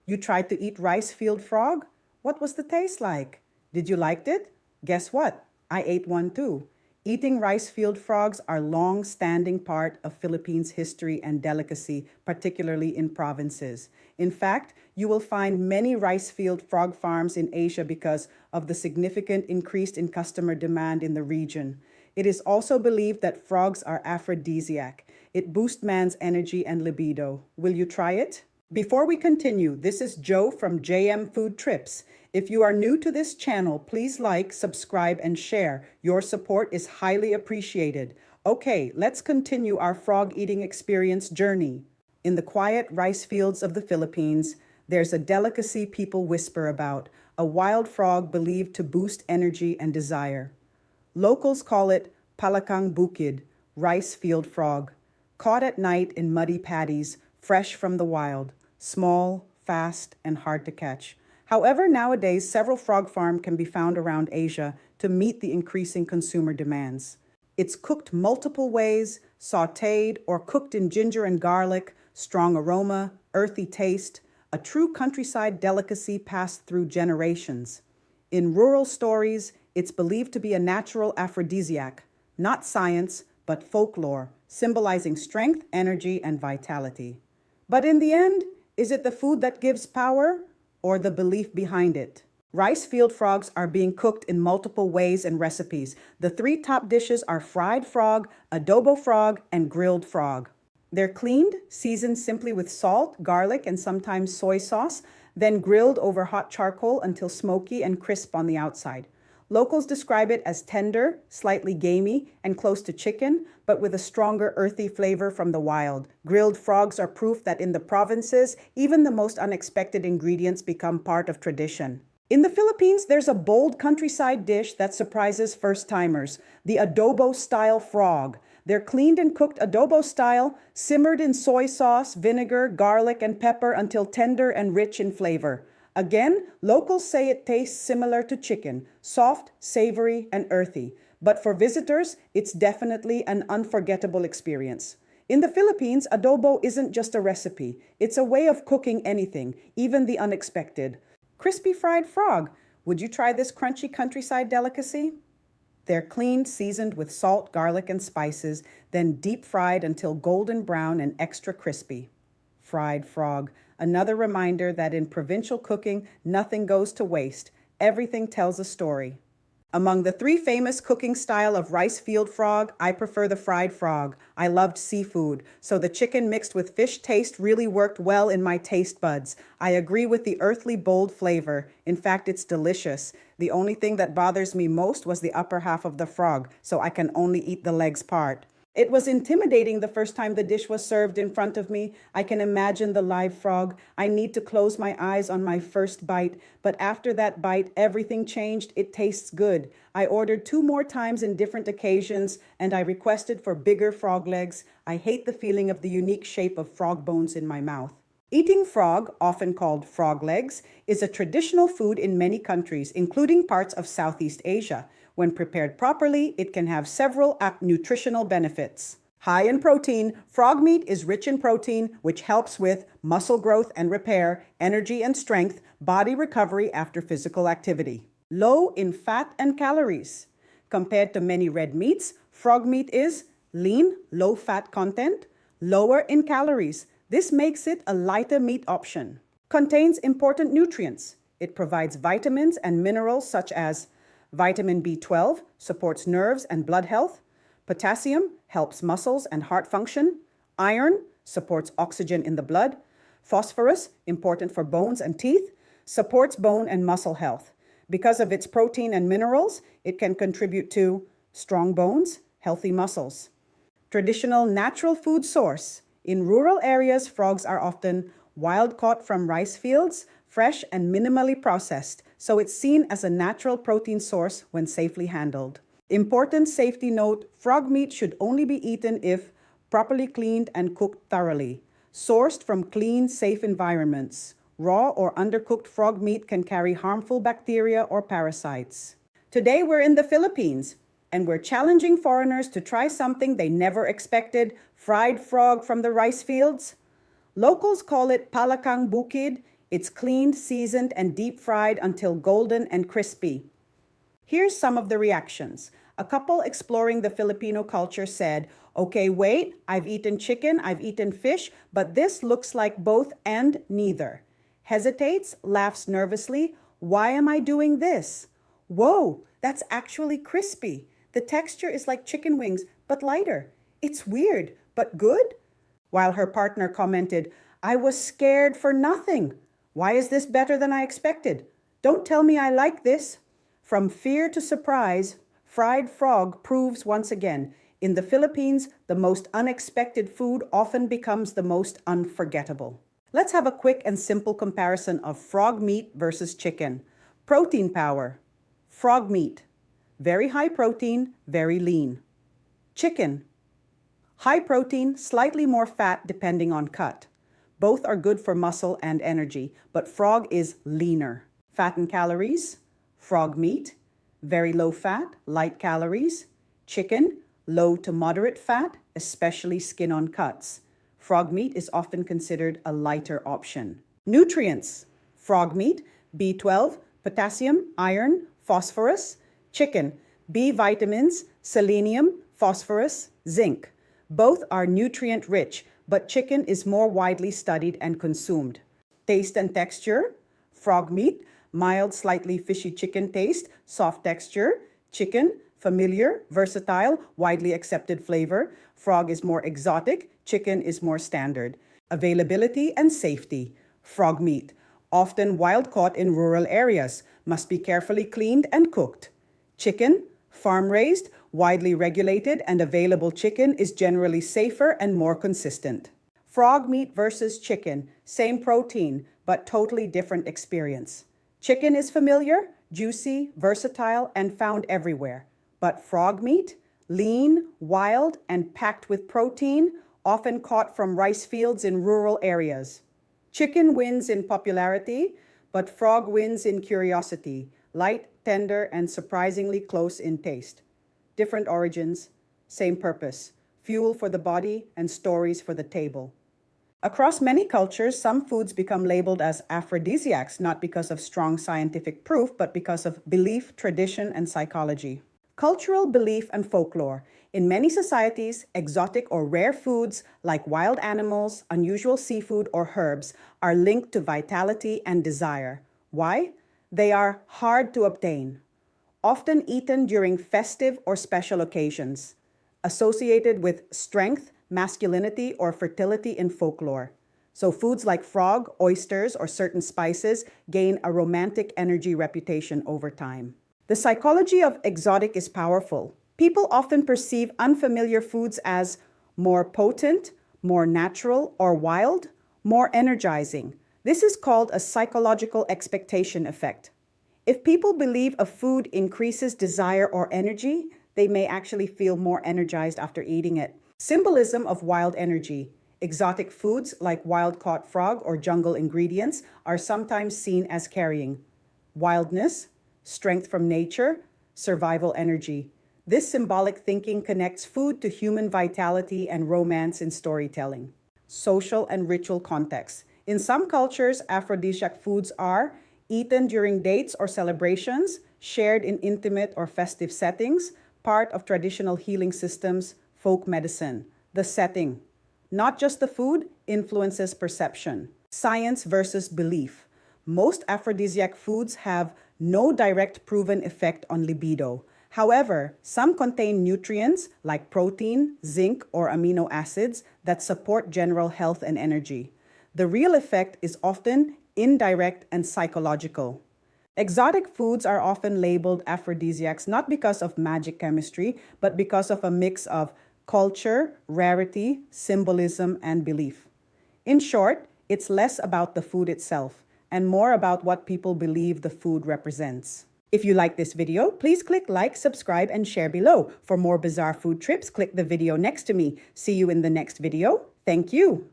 You tried to eat rice field frog? What was the taste like? Did you like it? Guess what? I ate one too. Eating rice field frogs are long-standing part of Philippines' history and delicacy, particularly in provinces. In fact, you will find many rice field frog farms in Asia because of the significant increase in customer demand in the region. It is also believed that frogs are aphrodisiac. It boosts man's energy and libido. Will you try it? Before we continue, this is Joe from JM Food Trips. If you are new to this channel, please like, subscribe, and share. Your support is highly appreciated. Okay, let's continue our frog eating experience journey. In the quiet rice fields of the Philippines, there's a delicacy people whisper about, a wild frog believed to boost energy and desire. Locals call it palakang bukid, rice field frog, caught at night in muddy paddies, fresh from the wild, small, fast, and hard to catch. However, nowadays, several frog farms can be found around Asia to meet the increasing consumer demands. It's cooked multiple ways, sautéed or cooked in ginger and garlic, strong aroma, earthy taste, a true countryside delicacy passed through generations. In rural stories, it's believed to be a natural aphrodisiac, not science, but folklore, symbolizing strength, energy, and vitality. But in the end, is it the food that gives power or the belief behind it? Rice field frogs are being cooked in multiple ways and recipes. The three top dishes are fried frog, adobo frog, and grilled frog. They're cleaned, seasoned simply with salt, garlic, and sometimes soy sauce, then grilled over hot charcoal until smoky and crisp on the outside. Locals describe it as tender, slightly gamey, and close to chicken, but with a stronger earthy flavor from the wild. Grilled frogs are proof that in the provinces, even the most unexpected ingredients become part of tradition. In the Philippines, there's a bold countryside dish that surprises first-timers, the adobo-style frog. They're cleaned and cooked adobo style, simmered in soy sauce, vinegar, garlic, and pepper until tender and rich in flavor. Again, locals say it tastes similar to chicken, soft, savory, and earthy. But for visitors, it's definitely an unforgettable experience. In the Philippines, adobo isn't just a recipe. It's a way of cooking anything, even the unexpected. Crispy fried frog. Would you try this crunchy countryside delicacy? They're cleaned, seasoned with salt, garlic, and spices, then deep fried until golden brown and extra crispy. Fried frog. Another reminder that in provincial cooking, nothing goes to waste. Everything tells a story. Among the three famous cooking style of rice field frog, I prefer the fried frog. I loved seafood, so the chicken mixed with fish taste really worked well in my taste buds. I agree with the earthly, bold flavor. In fact, it's delicious. The only thing that bothers me most was the upper half of the frog, so I can only eat the legs part. It was intimidating the first time the dish was served in front of me. I can imagine the live frog. I need to close my eyes on my first bite, but after that bite, everything changed. It tastes good. I ordered 2 more times in different occasions, and I requested for bigger frog legs. I hate the feeling of the unique shape of frog bones in my mouth. Eating frog, often called frog legs, is a traditional food in many countries, including parts of Southeast Asia. When prepared properly, it can have several nutritional benefits. High in protein, frog meat is rich in protein, which helps with muscle growth and repair, energy and strength, body recovery after physical activity. Low in fat and calories. Compared to many red meats, frog meat is lean, low fat content, lower in calories. This makes it a lighter meat option. Contains important nutrients. It provides vitamins and minerals such as vitamin B12 supports nerves and blood health. Potassium helps muscles and heart function. Iron supports oxygen in the blood. Phosphorus, important for bones and teeth, supports bone and muscle health. Because of its protein and minerals, it can contribute to strong bones, healthy muscles. Traditional natural food source. In rural areas, frogs are often wild caught from rice fields, fresh and minimally processed, so it's seen as a natural protein source when safely handled. Important safety note, frog meat should only be eaten if properly cleaned and cooked thoroughly. Sourced from clean, safe environments. Raw or undercooked frog meat can carry harmful bacteria or parasites. Today we're in the Philippines, and we're challenging foreigners to try something they never expected, fried frog from the rice fields. Locals call it palakang bukid. It's cleaned, seasoned, and deep fried until golden and crispy. Here's some of the reactions. A couple exploring the Filipino culture said, "Okay, wait, I've eaten chicken, I've eaten fish, but this looks like both and neither." Hesitates, laughs nervously, "Why am I doing this?" "Whoa, that's actually crispy. The texture is like chicken wings, but lighter. It's weird, but good." While her partner commented, "I was scared for nothing. Why is this better than I expected? Don't tell me I like this." From fear to surprise, fried frog proves once again, in the Philippines, the most unexpected food often becomes the most unforgettable. Let's have a quick and simple comparison of frog meat versus chicken. Protein power. Frog meat. Very high protein, very lean. Chicken. High protein, slightly more fat depending on cut. Both are good for muscle and energy, but frog is leaner. Fat and calories. Frog meat. Very low fat, light calories. Chicken. Low to moderate fat, especially skin on cuts. Frog meat is often considered a lighter option. Nutrients. Frog meat, B12, potassium, iron, phosphorus. Chicken, B vitamins, selenium, phosphorus, zinc. Both are nutrient rich, but chicken is more widely studied and consumed. Taste and texture. Frog meat, mild, slightly fishy chicken taste, soft texture. Chicken, familiar, versatile, widely accepted flavor. Frog is more exotic, chicken is more standard. Availability and safety. Frog meat, often wild caught in rural areas, must be carefully cleaned and cooked. Chicken, farm raised, widely regulated, and available chicken is generally safer and more consistent. Frog meat versus chicken, same protein, but totally different experience. Chicken is familiar, juicy, versatile, and found everywhere. But frog meat, lean, wild, and packed with protein, often caught from rice fields in rural areas. Chicken wins in popularity, but frog wins in curiosity, light, tender, and surprisingly close in taste. Different origins, same purpose, fuel for the body and stories for the table. Across many cultures, some foods become labeled as aphrodisiacs, not because of strong scientific proof, but because of belief, tradition, and psychology. Cultural belief and folklore. In many societies, exotic or rare foods like wild animals, unusual seafood, or herbs are linked to vitality and desire. Why? They are hard to obtain, often eaten during festive or special occasions, associated with strength, masculinity, or fertility in folklore. So foods like frog, oysters, or certain spices gain a romantic energy reputation over time. The psychology of exotic is powerful. People often perceive unfamiliar foods as more potent, more natural, or wild, more energizing. This is called a psychological expectation effect. If people believe a food increases desire or energy, they may actually feel more energized after eating it. Symbolism of wild energy. Exotic foods like wild-caught frog or jungle ingredients are sometimes seen as carrying wildness, strength from nature, survival energy. This symbolic thinking connects food to human vitality and romance in storytelling. Social and ritual context. In some cultures, aphrodisiac foods are eaten during dates or celebrations, shared in intimate or festive settings, part of traditional healing systems, folk medicine. The setting, not just the food, influences perception. Science versus belief. Most aphrodisiac foods have no direct proven effect on libido. However, some contain nutrients like protein, zinc, or amino acids that support general health and energy. The real effect is often indirect and psychological. Exotic foods are often labeled aphrodisiacs not because of magic chemistry, but because of a mix of culture, rarity, symbolism, and belief. In short, it's less about the food itself and more about what people believe the food represents. If you like this video, please click like, subscribe, and share below. For more bizarre food trips, click the video next to me. See you in the next video. Thank you.